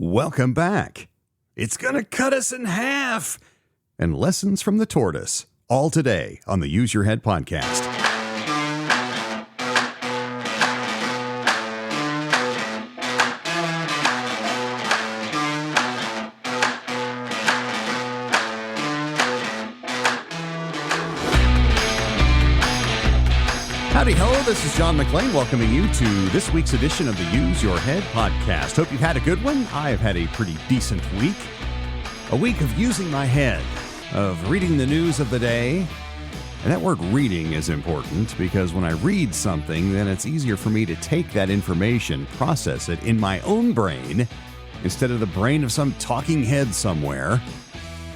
Welcome back. It's gonna cut us in half. And lessons from the tortoise. All today on the Use Your Head podcast. Howdy ho, this is John McClain welcoming you to this week's edition of the Use Your Head podcast. Hope you've had a good one. I have had a pretty decent week. A week of using my head, of reading the news of the day. And that word reading is important because when I read something, then it's easier for me to take that information, process it in my own brain, instead of the brain of some talking head somewhere.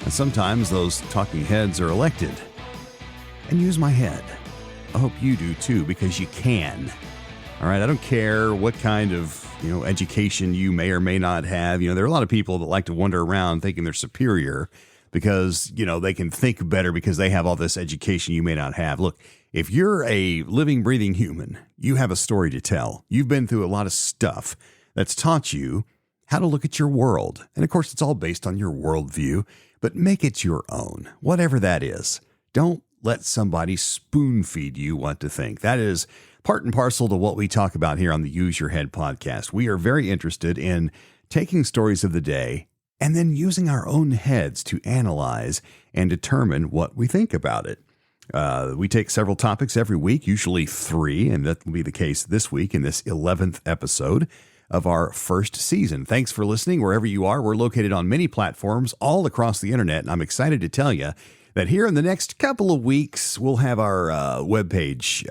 And sometimes those talking heads are elected. And use my head. I hope you do too, because you can. All right, I don't care what kind of, education you may or may not have. There are a lot of people that like to wander around thinking they're superior because, they can think better because they have all this education you may not have. Look, if you're a living, breathing human, you have a story to tell. You've been through a lot of stuff that's taught you how to look at your world. And of course, it's all based on your worldview, but make it your own, whatever that is. Don't let somebody spoon feed you what to think. That is part and parcel to what we talk about here on the Use Your Head podcast. We are very interested in taking stories of the day and then using our own heads to analyze and determine what we think about it. We take several topics every week, usually 3, and that will be the case this week in this 11th episode of our first season. Thanks for listening wherever you are. We're located on many platforms all across the internet, and I'm excited to tell you that here in the next couple of weeks, we'll have our webpage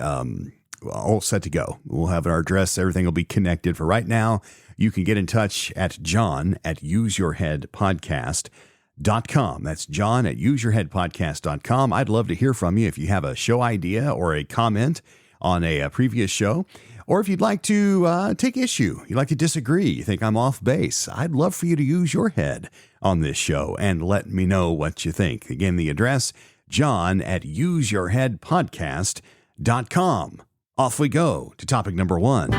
all set to go. We'll have our address. Everything will be connected. For right now, you can get in touch at john@useyourheadpodcast.com. That's john@useyourheadpodcast.com. I'd love to hear from you if you have a show idea or a comment on a previous show, or if you'd like to take issue, you'd like to disagree, you think I'm off base. I'd love for you to use your head on this show and let me know what you think. Again, the address, john@useyourheadpodcast.com. Off we go to topic number 1.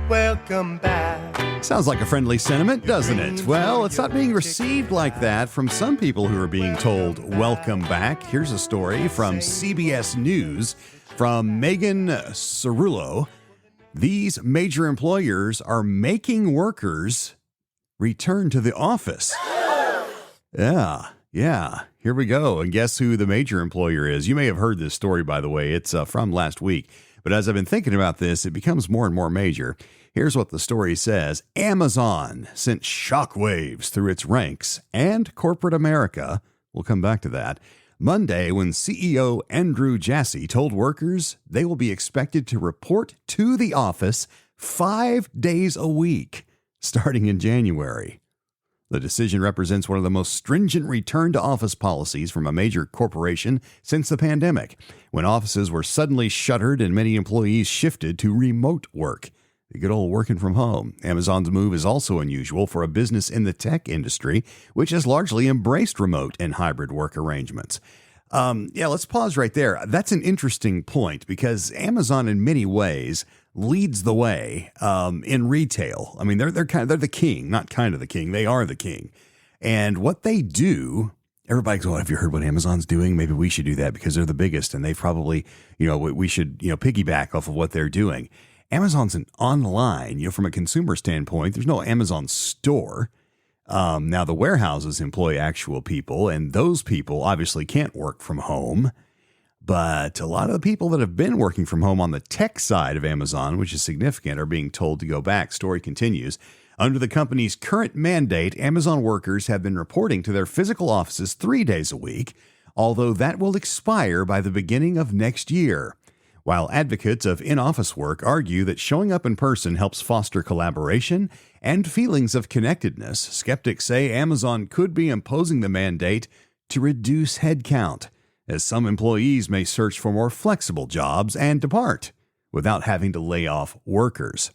Welcome back. Sounds like a friendly sentiment, doesn't it? Well, it's not being received like that from some people who are being told, welcome back. Here's a story from CBS News from Megan Cerullo. These major employers are making workers return to the office. Yeah. Here we go. And guess who the major employer is? You may have heard this story, by the way. It's from last week. But as I've been thinking about this, it becomes more and more major. Here's what the story says. Amazon sent shockwaves through its ranks and corporate America. We'll come back to that. Monday, when CEO Andrew Jassy told workers they will be expected to report to the office 5 days a week, starting in January. The decision represents one of the most stringent return-to-office policies from a major corporation since the pandemic, when offices were suddenly shuttered and many employees shifted to remote work. The good old working from home. Amazon's move is also unusual for a business in the tech industry, which has largely embraced remote and hybrid work arrangements. Let's pause right there. That's an interesting point because Amazon, in many ways, leads the way in retail. I mean, they're the king, not kind of the king. They are the king. And what they do, everybody's going, have you heard what Amazon's doing? Maybe we should do that because they're the biggest and they probably, we should, piggyback off of what they're doing. Amazon's an online, from a consumer standpoint, there's no Amazon store. Now, the warehouses employ actual people, and those people obviously can't work from home. But a lot of the people that have been working from home on the tech side of Amazon, which is significant, are being told to go back. Story continues. Under the company's current mandate, Amazon workers have been reporting to their physical offices 3 days a week, although that will expire by the beginning of next year. While advocates of in-office work argue that showing up in person helps foster collaboration and feelings of connectedness, skeptics say Amazon could be imposing the mandate to reduce headcount, as some employees may search for more flexible jobs and depart without having to lay off workers.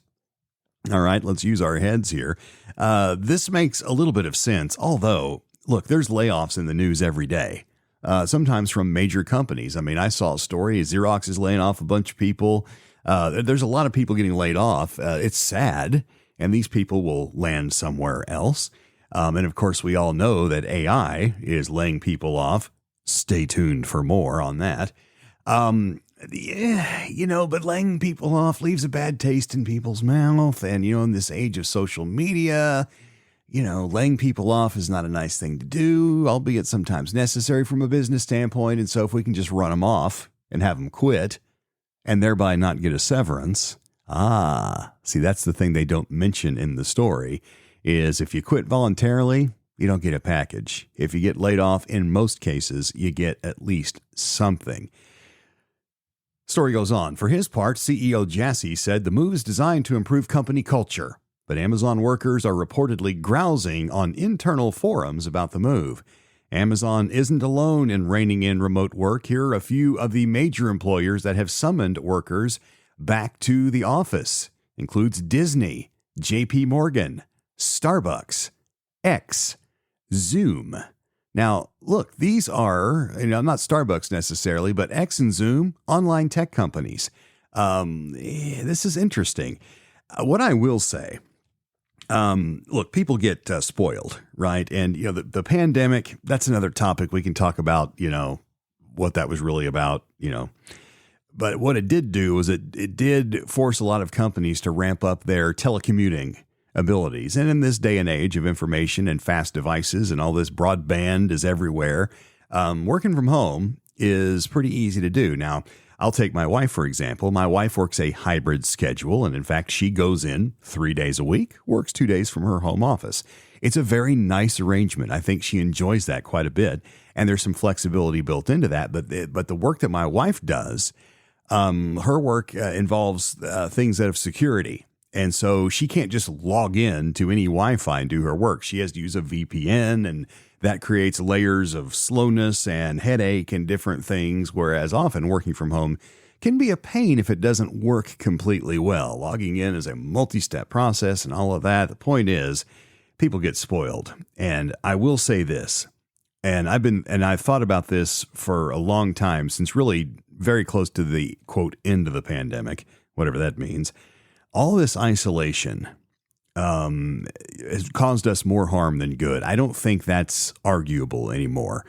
All right, let's use our heads here. This makes a little bit of sense, although, look, there's layoffs in the news every day. sometimes from major companies. I mean, I saw a story, Xerox is laying off a bunch of people. There's a lot of people getting laid off. It's sad, and these people will land somewhere else. And of course, we all know that AI is laying people off. Stay tuned for more on that. Yeah, but laying people off leaves a bad taste in people's mouth. And, in this age of social media, laying people off is not a nice thing to do, albeit sometimes necessary from a business standpoint. And so if we can just run them off and have them quit and thereby not get a severance. See, that's the thing they don't mention in the story is if you quit voluntarily, you don't get a package. If you get laid off, in most cases, you get at least something. Story goes on. For his part, CEO Jassy said the move is designed to improve company culture, but Amazon workers are reportedly grousing on internal forums about the move. Amazon isn't alone in reining in remote work. Here are a few of the major employers that have summoned workers back to the office. Includes Disney, JP Morgan, Starbucks, X, Zoom. Now, look, these are, not Starbucks necessarily, but X and Zoom, online tech companies. This is interesting. What I will say, look, people get spoiled, right? And, the pandemic, that's another topic we can talk about, what that was really about, But what it did do was it did force a lot of companies to ramp up their telecommuting abilities. And in this day and age of information and fast devices and all this broadband is everywhere, working from home is pretty easy to do. Now, I'll take my wife, for example. My wife works a hybrid schedule, and in fact, she goes in 3 days a week, works 2 days from her home office. It's a very nice arrangement. I think she enjoys that quite a bit, and there's some flexibility built into that. But the work that my wife does, her work involves things that have security. And so she can't just log in to any Wi-Fi and do her work. She has to use a VPN, and that creates layers of slowness and headache and different things, whereas often working from home can be a pain if it doesn't work completely well. Logging in is a multi-step process and all of that. The point is, people get spoiled. And I will say this, and I've thought about this for a long time, since really very close to the, quote, end of the pandemic, whatever that means. All this isolation has caused us more harm than good. I don't think that's arguable anymore.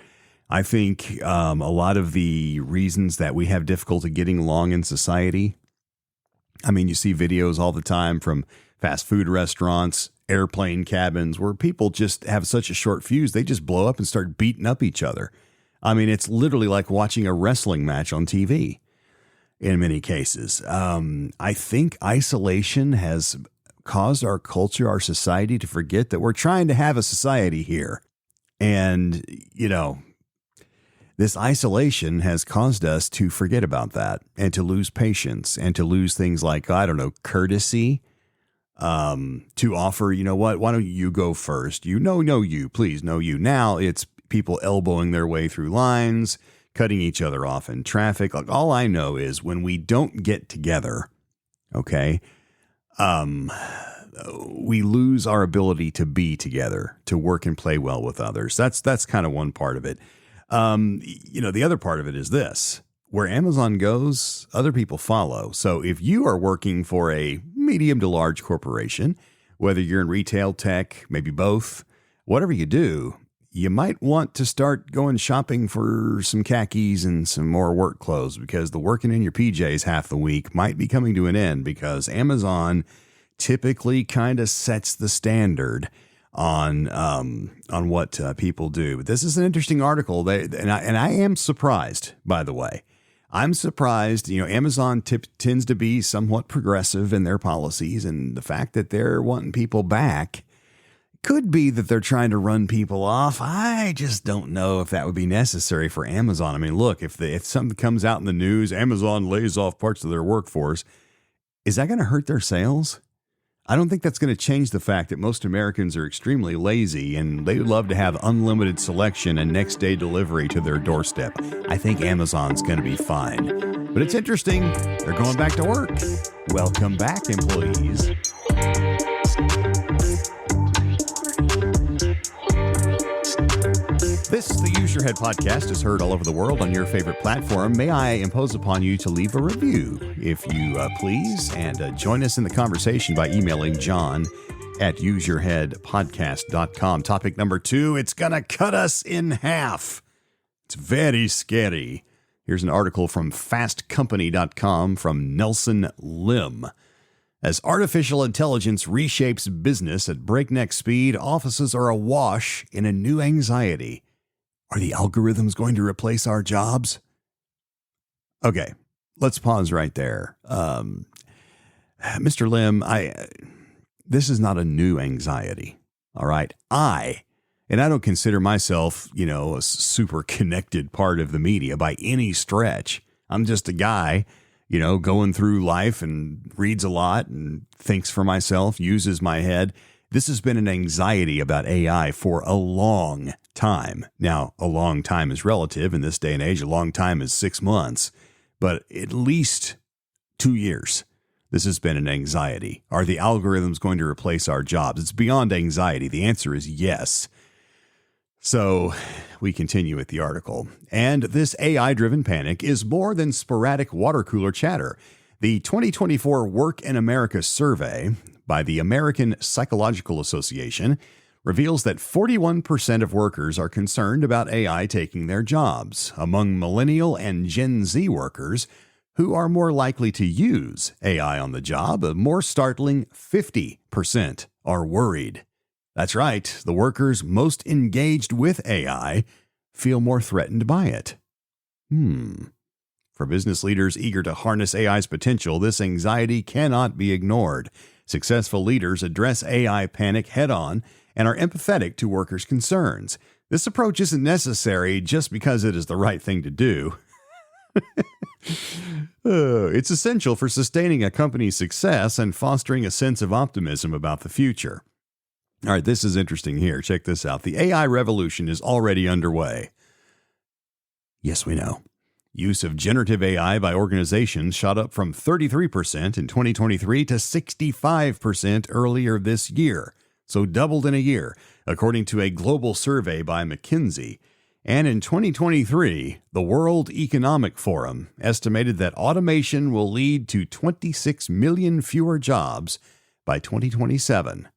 I think a lot of the reasons that we have difficulty getting along in society, you see videos all the time from fast food restaurants, airplane cabins, where people just have such a short fuse, they just blow up and start beating up each other. It's literally like watching a wrestling match on TV. In many cases, I think isolation has caused our culture, our society to forget that we're trying to have a society here. And, this isolation has caused us to forget about that and to lose patience and to lose things like, courtesy, to offer, why don't you go first? Please, no, you. Now it's people elbowing their way through lines, cutting each other off in traffic. Like, all I know is when we don't get together, okay, we lose our ability to be together, to work and play well with others. That's kind of one part of it. The other part of it is this: where Amazon goes, other people follow. So if you are working for a medium to large corporation, whether you're in retail, tech, maybe both, whatever you do, you might want to start going shopping for some khakis and some more work clothes, because the working in your PJs half the week might be coming to an end, because Amazon typically kind of sets the standard on what people do. But this is an interesting article. And I am surprised, by the way. I'm surprised. Amazon tends to be somewhat progressive in their policies, and the fact that they're wanting people back could be that they're trying to run people off. I just don't know if that would be necessary for Amazon. Look, if something comes out in the news, Amazon lays off parts of their workforce, is that going to hurt their sales? I don't think that's going to change the fact that most Americans are extremely lazy and they love to have unlimited selection and next day delivery to their doorstep. I think Amazon's going to be fine. But it's interesting. They're going back to work. Welcome back, employees. This, the Use Your Your Head podcast is heard all over the world on your favorite platform. May I impose upon you to leave a review, if you please, and join us in the conversation by emailing John at useyourheadpodcast.com. Topic number 2, it's going to cut us in half. It's very scary. Here's an article from fastcompany.com from Nelson Lim. As artificial intelligence reshapes business at breakneck speed, offices are awash in a new anxiety. Are the algorithms going to replace our jobs? Okay, let's pause right there. Mr. Lim, this is not a new anxiety, all right? And I don't consider myself, a super connected part of the media by any stretch. I'm just a guy, going through life and reads a lot and thinks for myself, uses my head. This has been an anxiety about AI for a long time. Now, a long time is relative in this day and age. A long time is 6 months, but at least 2 years. This has been an anxiety. Are the algorithms going to replace our jobs? It's beyond anxiety. The answer is yes. So we continue with the article. And this AI-driven panic is more than sporadic water cooler chatter. The 2024 Work in America survey by the American Psychological Association reveals that 41% of workers are concerned about AI taking their jobs. Among millennial and Gen Z workers, who are more likely to use AI on the job, a more startling 50% are worried. That's right, the workers most engaged with AI feel more threatened by it. For business leaders eager to harness AI's potential, this anxiety cannot be ignored. Successful leaders address AI panic head-on and are empathetic to workers' concerns. This approach isn't necessary just because it is the right thing to do. It's essential for sustaining a company's success and fostering a sense of optimism about the future. All right, this is interesting here. Check this out. The AI revolution is already underway. Yes, we know. Use of generative AI by organizations shot up from 33% in 2023 to 65% earlier this year. So doubled in a year, according to a global survey by McKinsey. And in 2023, the World Economic Forum estimated that automation will lead to 26 million fewer jobs by 2027.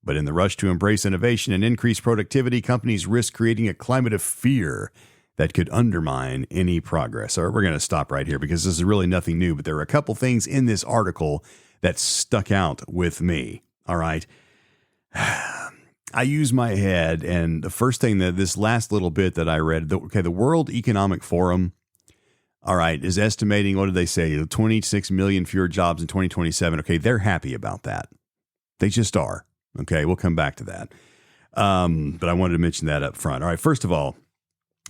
But in the rush to embrace innovation and increase productivity, companies risk creating a climate of fear that could undermine any progress. All right, we're going to stop right here because this is really nothing new, but there are a couple things in this article that stuck out with me. All right. I use my head, and the first thing that this last little bit that I read, the World Economic Forum, all right, is estimating, what did they say, 26 million fewer jobs in 2027. Okay, they're happy about that. They just are. Okay, we'll come back to that. But I wanted to mention that up front. All right, first of all,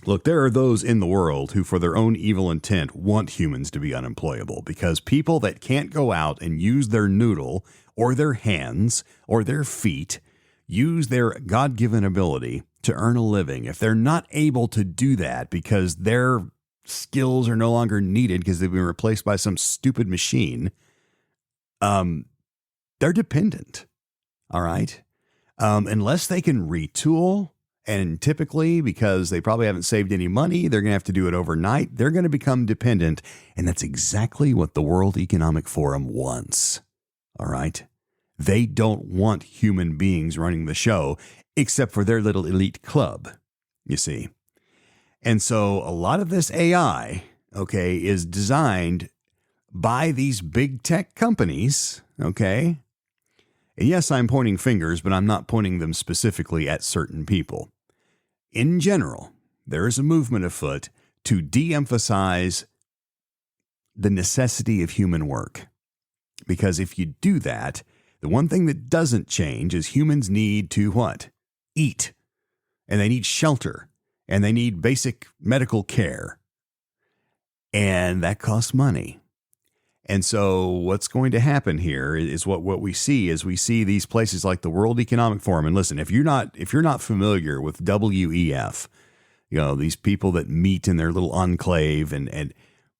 look, there are those in the world who, for their own evil intent, want humans to be unemployable because people that can't go out and use their noodle or their hands or their feet, use their God-given ability to earn a living, if they're not able to do that because their skills are no longer needed because they've been replaced by some stupid machine, they're dependent. All right. Unless they can retool, and typically because they probably haven't saved any money, they're going to have to do it overnight. They're going to become dependent. And that's exactly what the World Economic Forum wants. All right. They don't want human beings running the show, except for their little elite club, you see. And so a lot of this AI, okay, is designed by these big tech companies, okay? And yes, I'm pointing fingers, but I'm not pointing them specifically at certain people. In general, there is a movement afoot to de-emphasize the necessity of human work. Because if you do that, the one thing that doesn't change is humans need to what? Eat. And they need shelter. And they need basic medical care. And that costs money. And so what's going to happen here is what we see is we see these places like the World Economic Forum. And listen, if you're not familiar with WEF, these people that meet in their little enclave, and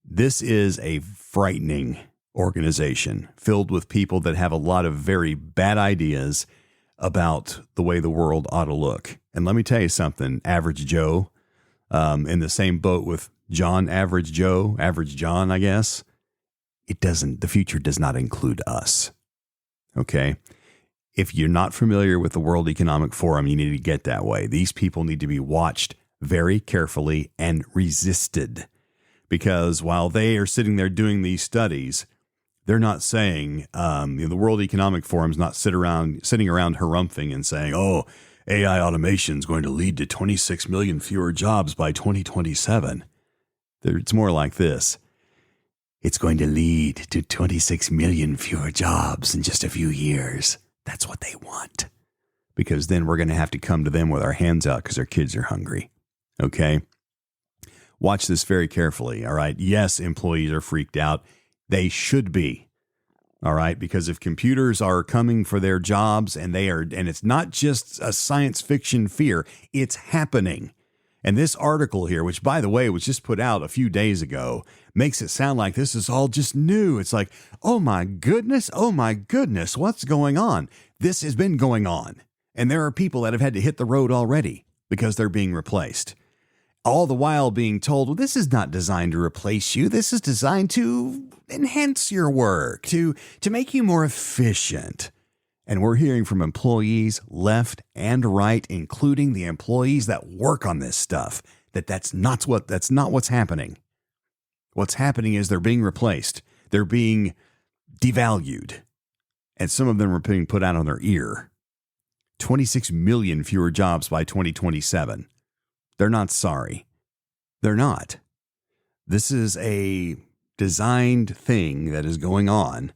this is a frightening organization filled with people that have a lot of very bad ideas about the way the world ought to look. And let me tell you something, average Joe, in the same boat with John, Average Joe, Average John, I guess. The future does not include us. Okay. If you're not familiar with the World Economic Forum, you need to get that way. These people need to be watched very carefully and resisted, because while they are sitting there doing these studies, they're not saying, the World Economic Forum is not sitting around harumphing and saying, oh, AI automation is going to lead to 26 million fewer jobs by 2027. It's more like this. It's going to lead to 26 million fewer jobs in just a few years. That's what they want. Because then we're going to have to come to them with our hands out because our kids are hungry. Okay? Watch this very carefully, all right? Yes, employees are freaked out. They should be, all right? Because if computers are coming for their jobs and it's not just a science fiction fear, it's happening. And this article here, which, by the way, was just put out a few days ago, makes it sound like this is all just new. It's like, oh my goodness, what's going on? This has been going on. And there are people that have had to hit the road already because they're being replaced. All the while being told, well, this is not designed to replace you. This is designed to enhance your work, to make you more efficient. And we're hearing from employees left and right, including the employees that work on this stuff, that's not what's happening. What's happening is they're being replaced. They're being devalued. And some of them are being put out on their ear. 26 million fewer jobs by 2027. They're not sorry. They're not. This is a designed thing that is going on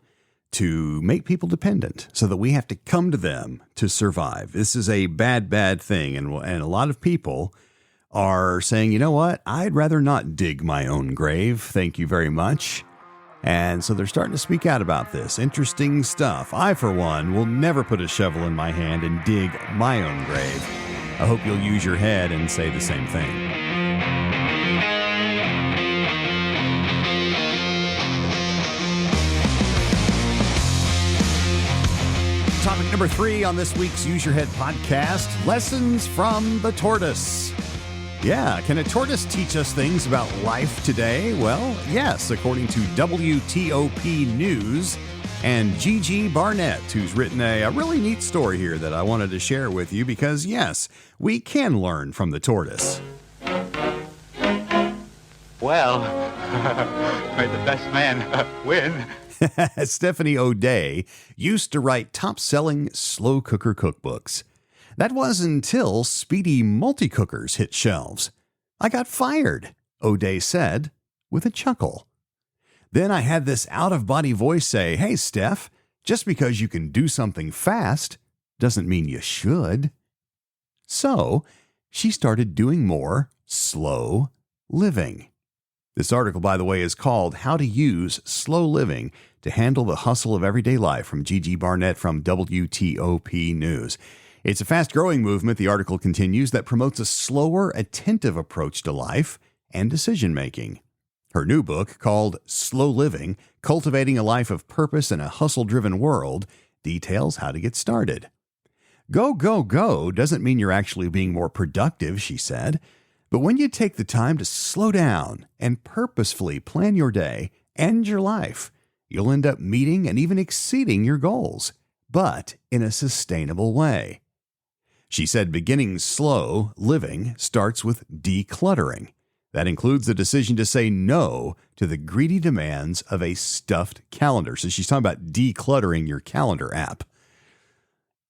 to make people dependent so that we have to come to them to survive. This is a bad, bad thing. And a lot of people are saying, you know what? I'd rather not dig my own grave. Thank you very much. And so they're starting to speak out about this. Interesting stuff. I, for one, will never put a shovel in my hand and dig my own grave. I hope you'll use your head and say the same thing. Topic number 3 on this week's Use Your Head podcast, lessons from the tortoise. Yeah, can a tortoise teach us things about life today? Well, yes, according to WTOP News and Gigi Barnett, who's written a really neat story here that I wanted to share with you because, yes, we can learn from the tortoise. Well, may the best man win. Stephanie O'Day used to write top-selling slow cooker cookbooks. That was until speedy multi-cookers hit shelves. I got fired, O'Day said, with a chuckle. Then I had this out-of-body voice say, hey, Steph, just because you can do something fast doesn't mean you should. So she started doing more slow living. This article, by the way, is called How to Use Slow Living to Handle the Hustle of Everyday Life from Gigi Barnett from WTOP News. It's a fast-growing movement, the article continues, that promotes a slower, attentive approach to life and decision-making. Her new book, called Slow Living, Cultivating a Life of Purpose in a Hustle-Driven World, details how to get started. Go, go, go doesn't mean you're actually being more productive, she said. But when you take the time to slow down and purposefully plan your day and your life, you'll end up meeting and even exceeding your goals, but in a sustainable way. She said beginning slow living starts with decluttering. That includes the decision to say no to the greedy demands of a stuffed calendar. So she's talking about decluttering your calendar app.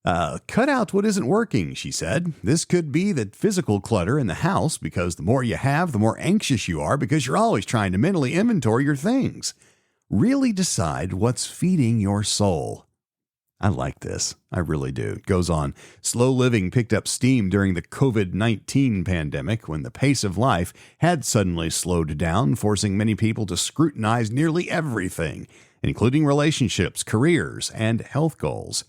Cut out what isn't working, she said. This could be the physical clutter in the house because the more you have, the more anxious you are because you're always trying to mentally inventory your things. Really decide what's feeding your soul. I like this. I really do. It goes on. Slow living picked up steam during the COVID-19 pandemic when the pace of life had suddenly slowed down, forcing many people to scrutinize nearly everything, including relationships, careers, and health goals.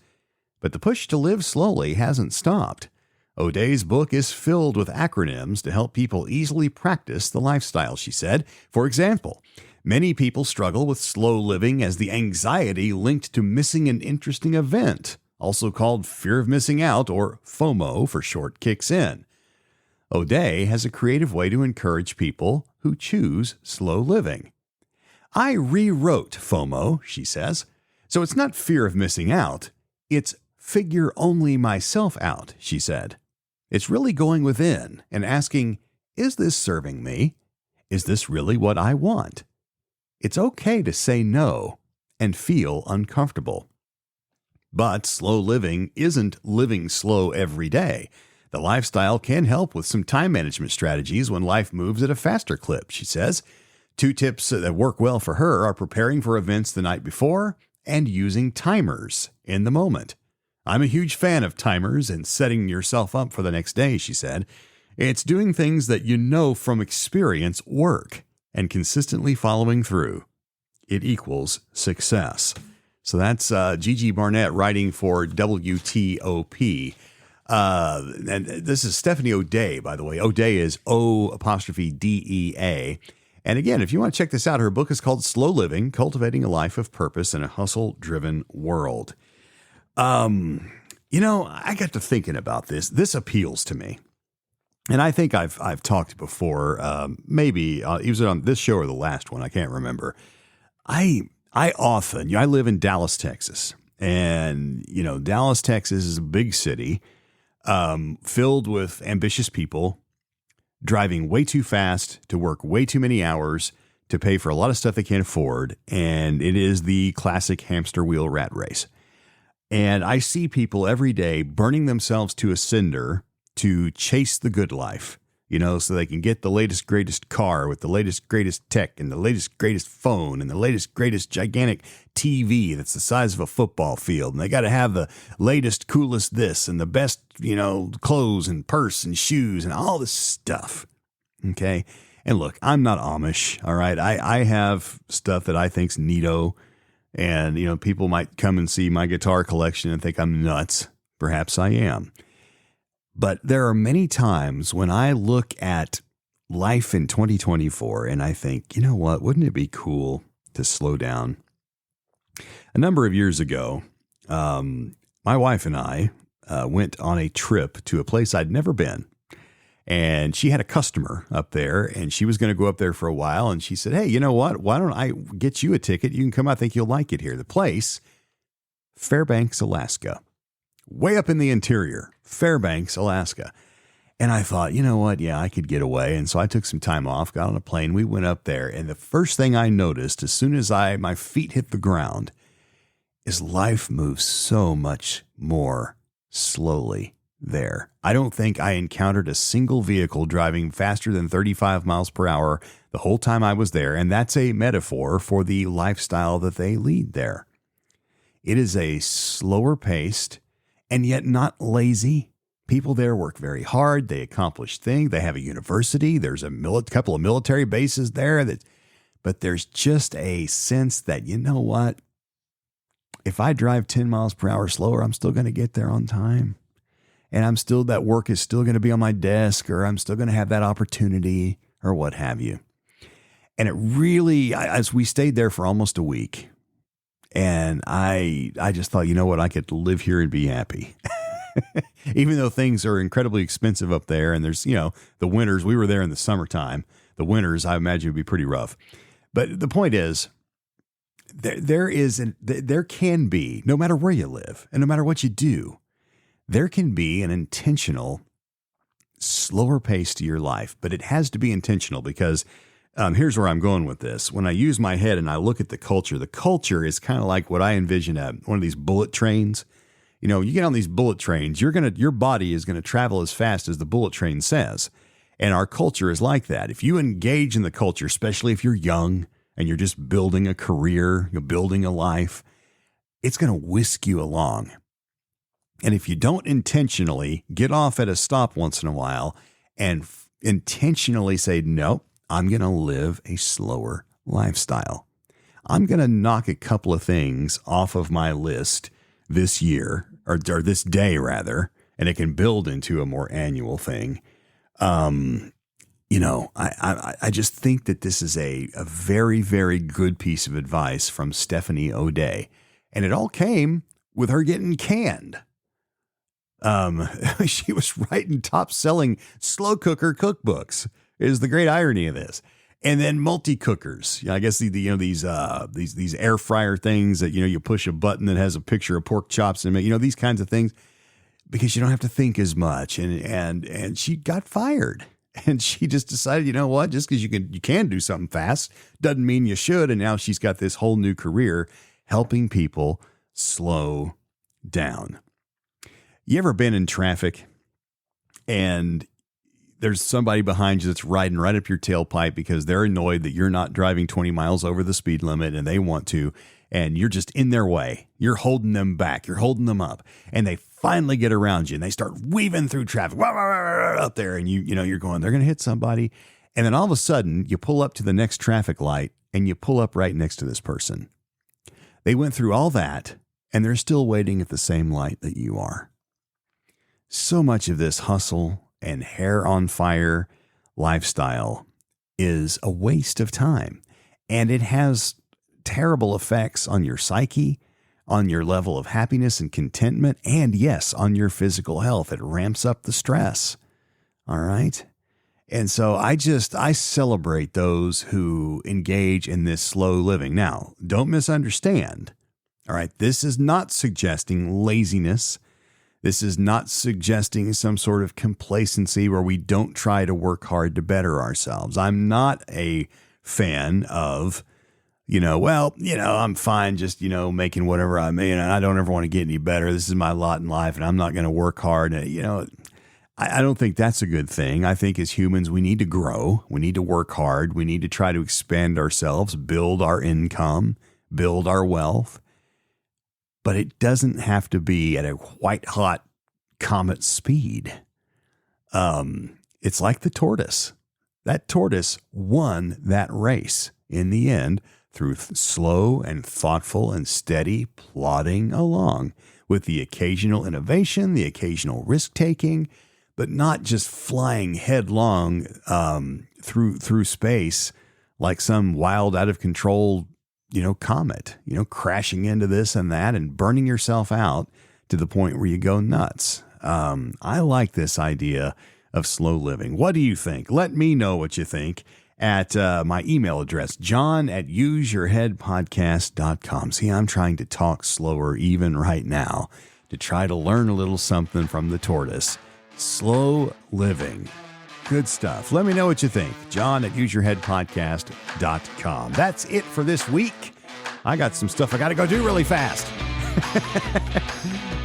But the push to live slowly hasn't stopped. O'Day's book is filled with acronyms to help people easily practice the lifestyle, she said. For example, many people struggle with slow living as the anxiety linked to missing an interesting event, also called fear of missing out, or FOMO for short, kicks in. O'Day has a creative way to encourage people who choose slow living. I rewrote FOMO, she says. So it's not fear of missing out. It's figure only myself out, she said. It's really going within and asking, is this serving me? Is this really what I want? It's okay to say no and feel uncomfortable. But slow living isn't living slow every day. The lifestyle can help with some time management strategies when life moves at a faster clip, she says. 2 tips that work well for her are preparing for events the night before and using timers in the moment. I'm a huge fan of timers and setting yourself up for the next day, she said. It's doing things that you know from experience work and consistently following through. It equals success. So that's Gigi Barnett writing for WTOP. And this is Stephanie O'Day, by the way. O'Day is O''DEA. And again, if you want to check this out, her book is called Slow Living, Cultivating a Life of Purpose in a Hustle-Driven World. I got to thinking about this. This appeals to me. And I think I've talked before, maybe it was on this show or the last one. I can't remember. I often, I live in Dallas, Texas, and, Dallas, Texas is a big city, filled with ambitious people driving way too fast to work way too many hours to pay for a lot of stuff they can't afford. And it is the classic hamster wheel rat race. And I see people every day burning themselves to a cinder to chase the good life, so they can get the latest, greatest car with the latest, greatest tech and the latest, greatest phone and the latest, greatest gigantic TV that's the size of a football field. And they got to have the latest, coolest this and the best, clothes and purse and shoes and all this stuff. Okay. And look, I'm not Amish. All right. I have stuff that I think's neato. And, people might come and see my guitar collection and think I'm nuts. Perhaps I am. But there are many times when I look at life in 2024 and I think, you know what, wouldn't it be cool to slow down? A number of years ago, my wife and I went on a trip to a place I'd never been. And she had a customer up there and she was going to go up there for a while. And she said, hey, you know what? Why don't I get you a ticket? You can come. I think you'll like it here. The place, Fairbanks, Alaska. Way up in the interior, Fairbanks, Alaska. And I thought, you know what? Yeah, I could get away. And so I took some time off, got on a plane. We went up there. And the first thing I noticed as soon as my feet hit the ground is life moves so much more slowly there. I don't think I encountered a single vehicle driving faster than 35 miles per hour the whole time I was there. And that's a metaphor for the lifestyle that they lead there. It is a slower paced, and yet not lazy. People there work very hard. They accomplish things. They have a university. There's a couple of military bases there. But there's just a sense that, you know what? If I drive 10 miles per hour slower, I'm still going to get there on time. And that work is still going to be on my desk, or I'm still going to have that opportunity, or what have you. And it really, as we stayed there for almost a week, and I just thought, you know what, I could live here and be happy. Even though things are incredibly expensive up there, and there's, the winters, we were there in the summertime. The winters, I imagine, would be pretty rough. But the point is, there can be, no matter where you live and no matter what you do, there can be an intentional slower pace to your life, but it has to be intentional because here's where I'm going with this. When I use my head and I look at the culture is kind of like what I envision one of these bullet trains. You get on these bullet trains, your body is going to travel as fast as the bullet train says. And our culture is like that. If you engage in the culture, especially if you're young and you're just building a career, you're building a life, it's going to whisk you along. And if you don't intentionally get off at a stop once in a while and intentionally say, no, I'm going to live a slower lifestyle. I'm going to knock a couple of things off of my list this year, or this day rather, and it can build into a more annual thing. I just think that this is a very, very good piece of advice from Stephanie O'Day. And it all came with her getting canned. She was writing top-selling slow cooker cookbooks. Is the great irony of this. And then multi-cookers. I guess these air fryer things that, you push a button that has a picture of pork chops and these kinds of things, because you don't have to think as much. And she got fired. And she just decided, you know what, just because you can do something fast doesn't mean you should. And now she's got this whole new career helping people slow down. You ever been in traffic and there's somebody behind you that's riding right up your tailpipe because they're annoyed that you're not driving 20 miles over the speed limit and they want to, and you're just in their way. You're holding them back. You're holding them up, and they finally get around you and they start weaving through traffic up there. And you're going, they're going to hit somebody. And then all of a sudden you pull up to the next traffic light and you pull up right next to this person. They went through all that and they're still waiting at the same light that you are. So much of this hustle and hair on fire lifestyle is a waste of time, and it has terrible effects on your psyche, on your level of happiness and contentment, and yes, on your physical health. It ramps up the stress. All right. And so I celebrate those who engage in this slow living. Now, don't misunderstand. All right. This is not suggesting laziness. This is not suggesting some sort of complacency where we don't try to work hard to better ourselves. I'm not a fan of, I'm fine just, making whatever I mean. I don't ever want to get any better. This is my lot in life and I'm not going to work hard. I don't think that's a good thing. I think as humans, we need to grow. We need to work hard. We need to try to expand ourselves, build our income, build our wealth. But it doesn't have to be at a white hot comet speed. It's like the tortoise. That tortoise won that race in the end through slow and thoughtful and steady plodding along with the occasional innovation, the occasional risk taking, but not just flying headlong through space like some wild, out of control comet, crashing into this and that and burning yourself out to the point where you go nuts. I like this idea of slow living. What do you think? Let me know what you think at my email address, john@useyourheadpodcast.com. See, I'm trying to talk slower even right now to try to learn a little something from the tortoise. Slow living. Good stuff. Let me know what you think. John@useyourheadpodcast.com. That's it for this week. I got some stuff I got to go do really fast.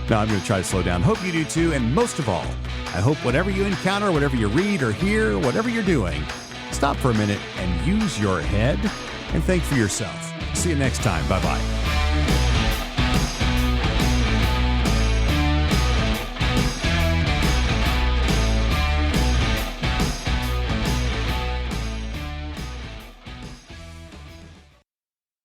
No, I'm going to try to slow down. Hope you do too. And most of all, I hope whatever you encounter, whatever you read or hear, whatever you're doing, stop for a minute and use your head and think for yourself. See you next time. Bye-bye.